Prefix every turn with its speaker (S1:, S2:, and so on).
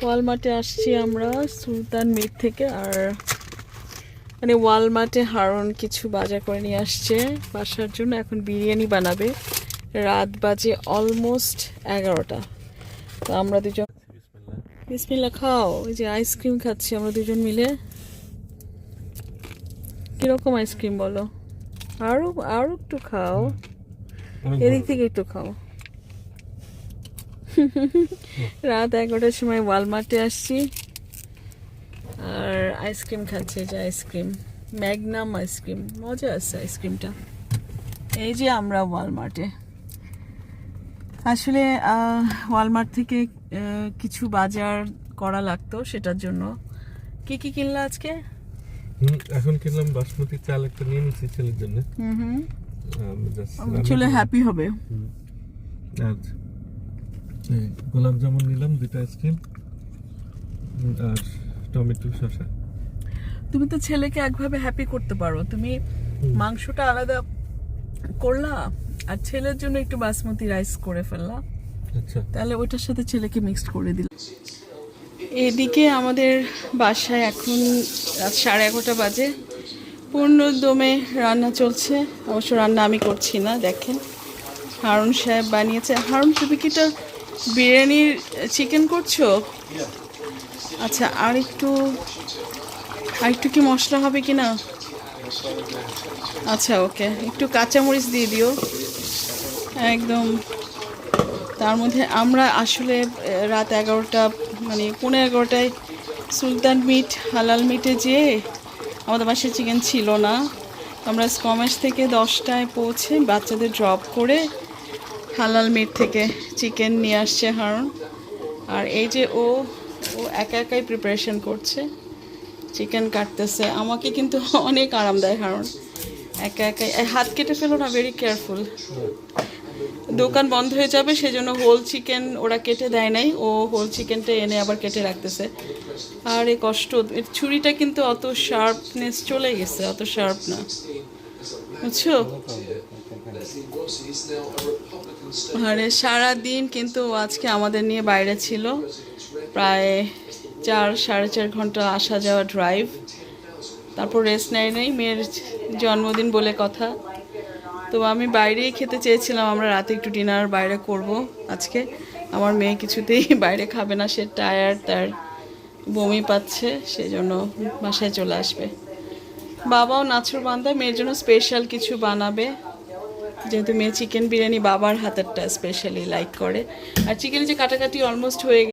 S1: ওয়ালমার্টে আসছি আমরা সুলতান মিট থেকে। আর মানে ওয়ালমার্টে হারুন কিছু বাজার করে নিয়ে আসছে বাসার জন্য। এখন বিরিয়ানি বানাবে। রাত বাজে অলমোস্ট 11টা। তো আমরা দুজন বিসমিল্লাহ খাও। ওই যে আইসক্রিম খাচ্ছি আমরা দুজন মিলে। কিরকম আইসক্রিম বলো? আরো আরো একটু খাও, এদিক থেকে একটু খাও। রাত 11টার সময় ওয়ালমার্টে আসছি আর আইসক্রিম খাচ্ছে। যে আইসক্রিম ম্যাগনাম আইসক্রিম, মজা আছে আইসক্রিমটা। এই যে আমরা ওয়ালমার্টে আসলে ওয়ালমার্ট থেকে কিছু বাজার করা লাগতো, সেটার জন্য। কি কি কিনলা আজকে?
S2: এখন কিনলাম বাসমতি চাল, একটা নিয়ে নিচ্ছি ছেলের জন্য।
S1: ছেলে হ্যাপি হবে।
S2: আর গোলাপ জামুন নিলাম, 2টা আইসক্রিম আর টমেটো শসা।
S1: তুমি তো ছেলেকে একভাবে হ্যাপি করতে পারো। তুমি মাংসটা আলাদা করলা আর ছেলের জন্য একটু বাসমতি রাইস করে ফেললা,
S2: আচ্ছা,
S1: তাহলে ওইটার সাথে ছেলেকে মিক্সড করে দিল। এদিকে আমাদের বাসায় এখন রাত 11:30 বাজে। পূর্ণ দমে রান্না চলছে। অবশ্য রান্না আমি করছি না, দেখেন হারুন সাহেব বানিয়েছে। হারুন, তুমি কি এটা বিরিয়ানির চিকেন করছো? আচ্ছা, আর একটু কি মশলা হবে কি না? আচ্ছা, ওকে, একটু কাঁচামরিচ দিয়ে দিও একদম। তার মধ্যে আমরা আসলে রাত 11টা মানে 11:15টায় সুলতান মিট হালাল মিটে যেয়ে আমাদের বাসায় চিকেন ছিল না। আমরা কমেশ থেকে 10টায় পৌঁছে বাচ্চাদের ড্রপ করে হালাল মিট থেকে চিকেন নিয়ে আসছে হারুন। আর এই যে ও একা একাই প্রিপারেশন করছে, চিকেন কাটতেছে। আমাকে কিন্তু অনেক আরাম দেয় হারুন, একা একাই। হাত কেটে ফেলো না, ভেরি কেয়ারফুল। দোকান বন্ধ হয়ে যাবে সেজন্য হোল চিকেন ওরা কেটে দেয় নাই, ও হোল চিকেনটা এনে আবার কেটে রাখতেছে। আর এই কষ্ট, ছুরিটা কিন্তু অত শার্পনেস চলে গেছে, অত শার্প না, বুঝছো? আরে সারাদিন কিন্তু আজকে আমাদের নিয়ে বাইরে ছিল, প্রায় 4-4.5 ঘন্টা আসা যাওয়া ড্রাইভ। তারপর রেস্ট নেই, মেয়ের জন্মদিন বলে কথা। তো আমি বাইরেই খেতে চেয়েছিলাম, আমরা রাতে একটু ডিনার বাইরে করব আজকে। আমার মেয়ে কিছুতেই বাইরে খাবে না, সে টায়ার্ড, তার বমি পাচ্ছে, সেই জন্য বাসায় চলে আসবে। বাবাও নাছরবান্দা, মেয়ের জন্য স্পেশাল কিছু বানাবে, যেহেতু মেয়ে চিকেন বিরিয়ানি বাবার হাতেরটা স্পেশালি লাইক করে। আর চিকেনের যে কাটাকাটি অলমোস্ট হয়ে